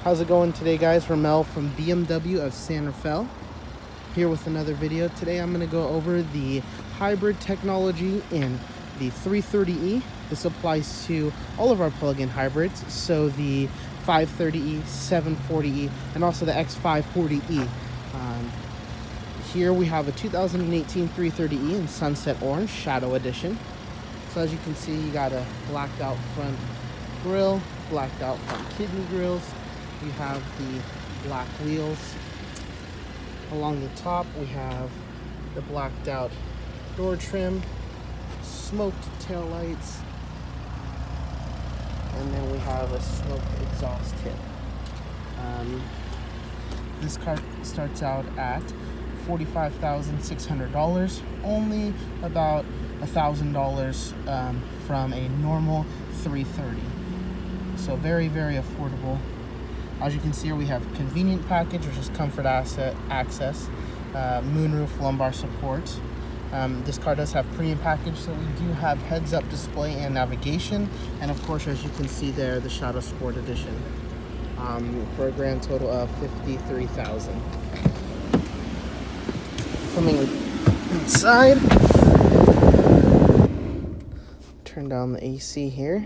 How's it going today, guys? Ramel from BMW of San Rafael here with another video. Today I'm going to go over the hybrid technology in the 330e. This applies to all of our plug-in hybrids, so the 530e, 740e, and also the X540e. Here we have a 2018 330e in Sunset Orange Shadow Edition. So as you can see, you got a blacked out front grille, blacked out front kidney grills. You have the black wheels. Along the top, we have the blacked out door trim, smoked tail lights, and then we have a smoked exhaust tip. This car starts out at $45,600, only about $1,000 from a normal 330. So very, very affordable. As you can see here, we have convenient package, which is comfort access, moonroof, lumbar support. This car does have premium package, so we do have heads-up display and navigation, and of course, as you can see there, the Shadow Sport Edition, for a grand total of $53,000. Coming inside, turn down the AC here.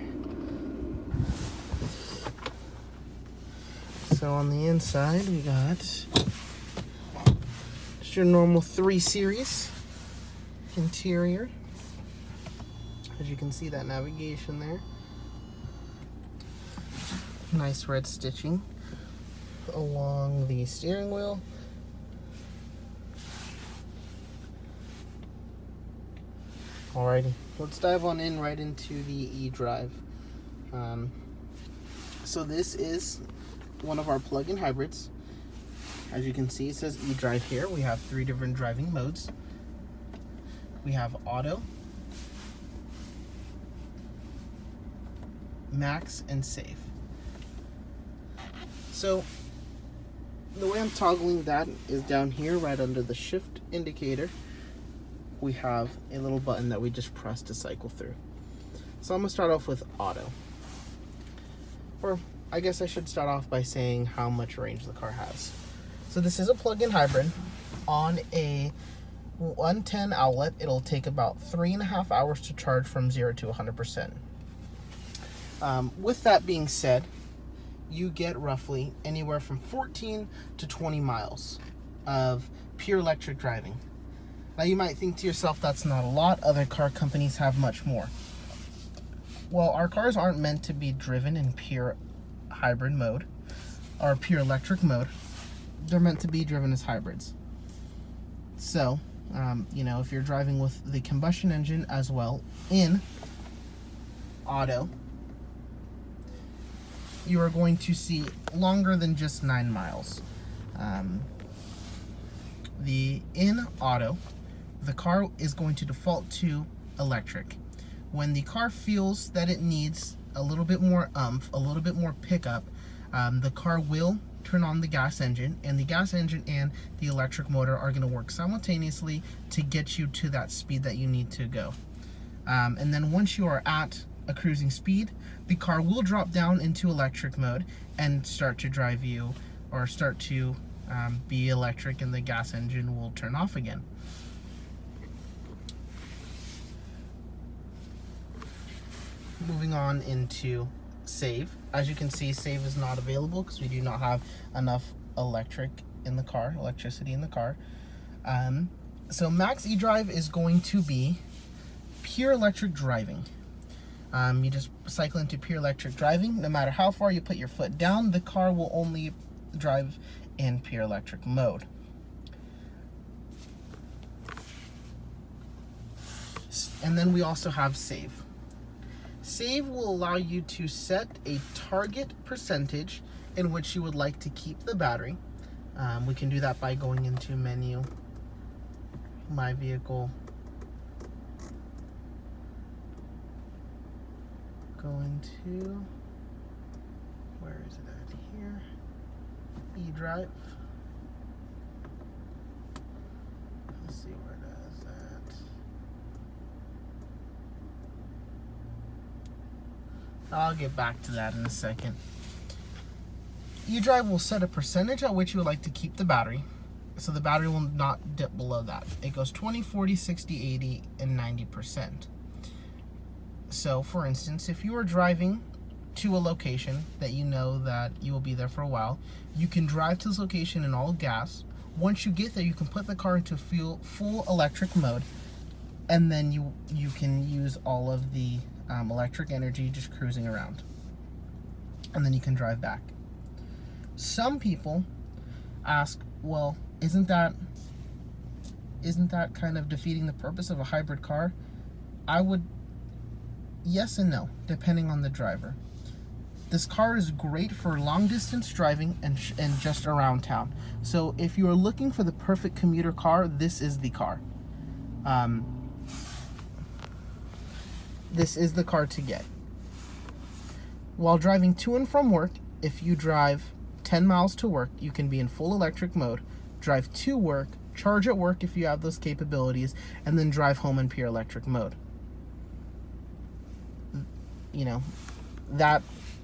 So on the inside, we got just your normal 3 Series interior. As you can see, that navigation there. Nice red stitching along the steering wheel. Alrighty, let's dive on in right into the eDrive. So this is one of our plug-in hybrids. As you can see, it says eDrive here. We have 3 different driving modes. We have auto, max, and safe. So the way I'm toggling that is down here right under the shift indicator. We have a little button that we just press to cycle through. So I'm gonna start off with auto. Or I guess I should start off by saying how much range the car has. So this is a plug-in hybrid. On a 110 outlet, it'll take about 3.5 hours to charge from 0 to 100%. With that being said, you get roughly anywhere from 14 to 20 miles of pure electric driving. Now you might think to yourself, that's not a lot. Other car companies have much more. Well, our cars aren't meant to be driven in pure hybrid mode or pure electric mode. They're meant to be driven as hybrids. So, if you're driving with the combustion engine as well in auto, you are going to see longer than just 9 miles. In auto, the car is going to default to electric. When the car feels that it needs a little bit more oomph, a little bit more pickup, the car will turn on the gas engine, and the gas engine and the electric motor are going to work simultaneously to get you to that speed that you need to go. And then once you are at a cruising speed, the car will drop down into electric mode and start to drive you, or start to be electric, and the gas engine will turn off again. Moving on into save. As you can see, save is not available because we do not have enough electricity in the car. So max eDrive is going to be pure electric driving. You just cycle into pure electric driving. No matter how far you put your foot down, the car will only drive in pure electric mode. And then we also have save. Save will allow you to set a target percentage in which you would like to keep the battery. We can do that by going into menu, my vehicle, going to, where is it at here? eDrive. Let's see where it is at. I'll get back to that in a second. eDrive will set a percentage at which you would like to keep the battery. So the battery will not dip below that. It goes 20, 40, 60, 80, and 90%. So for instance, if you are driving to a location that you know that you will be there for a while, you can drive to this location in all gas. Once you get there, you can put the car into full electric mode, and then you can use all of the electric energy just cruising around. And then you can drive back. Some people ask, well, isn't that kind of defeating the purpose of a hybrid car? Yes and no, depending on the driver. This car is great for long distance driving and just around town. So if you are looking for the perfect commuter car, this is the car. This is the car to get. While driving to and from work, if you drive 10 miles to work, you can be in full electric mode, drive to work, charge at work if you have those capabilities, and then drive home in pure electric mode. You know, that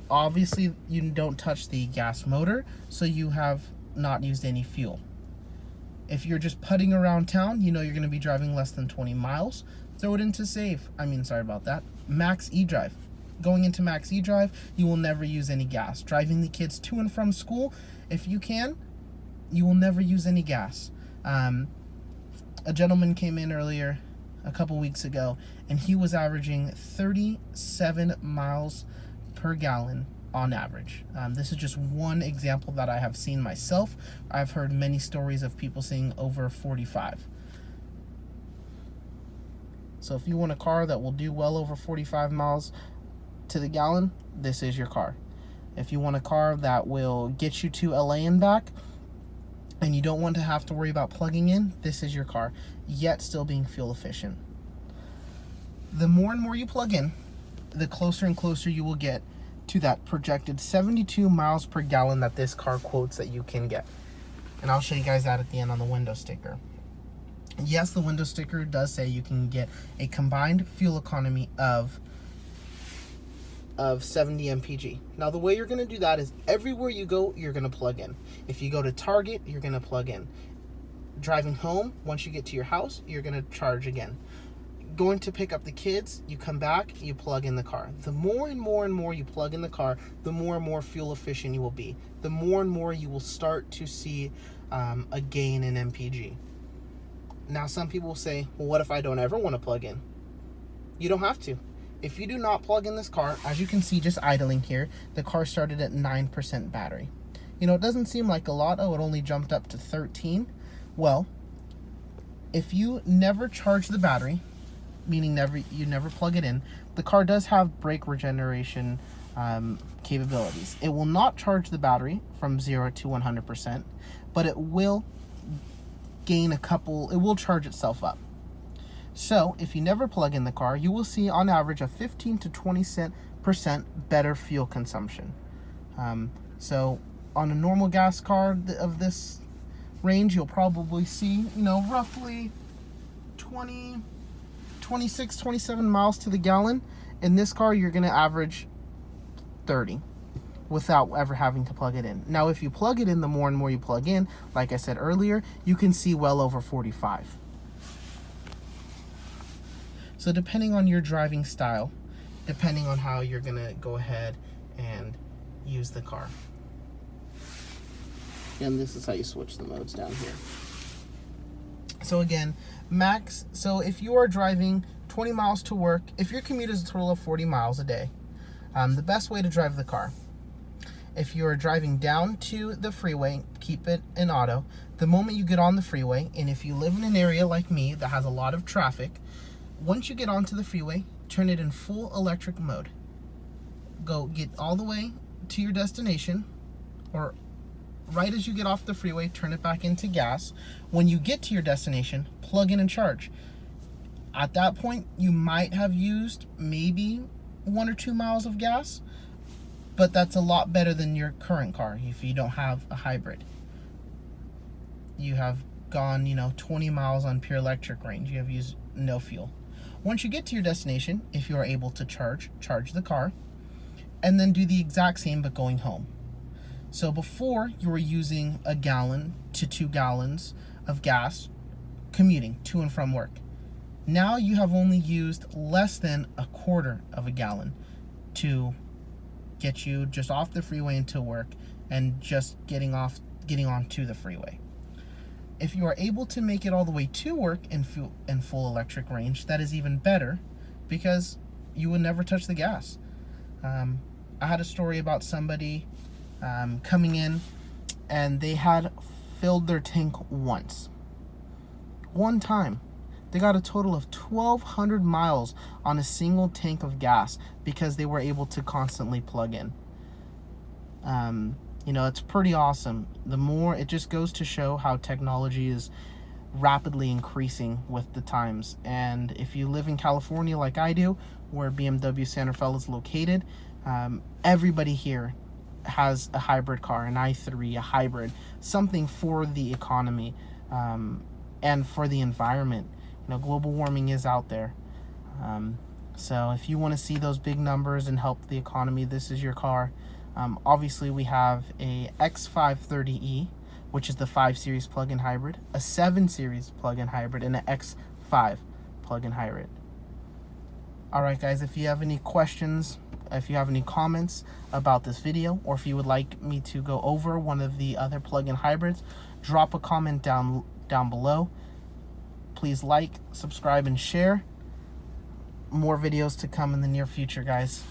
obviously you don't touch the gas motor, so you have not used any fuel. If you're just putting around town, you know you're going to be driving less than 20 miles. Throw it into Max eDrive. Going into Max eDrive, you will never use any gas. Driving the kids to and from school, if you can, you will never use any gas. A gentleman came in earlier, a couple weeks ago, and he was averaging 37 miles per gallon on average. This is just one example that I have seen myself. I've heard many stories of people seeing over 45. So if you want a car that will do well over 45 miles to the gallon, this is your car. If you want a car that will get you to LA and back, and you don't want to have to worry about plugging in, this is your car, yet still being fuel efficient. The more and more you plug in, the closer and closer you will get to that projected 72 miles per gallon that this car quotes that you can get. And I'll show you guys that at the end on the window sticker. Yes, the window sticker does say you can get a combined fuel economy of 70 mpg. Now the way you're going to do that is everywhere you go, you're going to plug in. If you go to Target, you're going to plug in. Driving home, once you get to your house, you're going to charge again. Going to pick up the kids, you come back, you plug in the car. The more and more and more you plug in the car, the more and more fuel efficient you will be. The more and more you will start to see a gain in mpg. Now some people will say, well, what if I don't ever want to plug in? You don't have to. If you do not plug in this car, as you can see just idling here, the car started at 9% battery. You know, it doesn't seem like a lot. Oh, it only jumped up to 13. Well, if you never charge the battery, meaning you never plug it in, the car does have brake regeneration capabilities. It will not charge the battery from 0 to 100%, but it will it will charge itself up. So if you never plug in the car, you will see on average a 15 to 20% better fuel consumption. So on a normal gas car of this range, you'll probably see, you know, roughly 26, 27 miles to the gallon. In this car, you're going to average 30 without ever having to plug it in. Now, if you plug it in, the more and more you plug in, like I said earlier, you can see well over 45. So depending on your driving style, depending on how you're going to go ahead and use the car. And this is how you switch the modes down here. So again, max, so if you are driving 20 miles to work, if your commute is a total of 40 miles a day, the best way to drive the car. If you're driving down to the freeway, keep it in auto. The moment you get on the freeway, and if you live in an area like me that has a lot of traffic, once you get onto the freeway, turn it in full electric mode. Go get all the way to your destination, or right as you get off the freeway, turn it back into gas. When you get to your destination, plug in and charge. At that point, you might have used maybe 1 or 2 miles of gas, but that's a lot better than your current car if you don't have a hybrid. You have gone, 20 miles on pure electric range. You have used no fuel. Once you get to your destination, if you are able to charge the car, and then do the exact same but going home. So before, you were using 1 gallon to 2 gallons of gas commuting to and from work. Now you have only used less than 1/4 of a gallon to get you just off the freeway into work and just getting onto the freeway. If you are able to make it all the way to work in full electric range, that is even better, because you would never touch the gas. I had a story about somebody coming in, and they had filled their tank one time. They got a total of 1,200 miles on a single tank of gas because they were able to constantly plug in. You know, it's pretty awesome. It just goes to show how technology is rapidly increasing with the times. And if you live in California like I do, where BMW San Rafael is located, everybody here has a hybrid car, an i3, a hybrid, something for the economy and for the environment. You know, global warming is out there. So if you want to see those big numbers and help the economy, this is your car. Obviously, we have a X530e, which is the 5 Series plug-in hybrid, a 7 Series plug-in hybrid, and an X5 plug-in hybrid. All right, guys, if you have any questions, if you have any comments about this video, or if you would like me to go over one of the other plug-in hybrids, drop a comment down below. Please like, subscribe, and share. More videos to come in the near future, guys.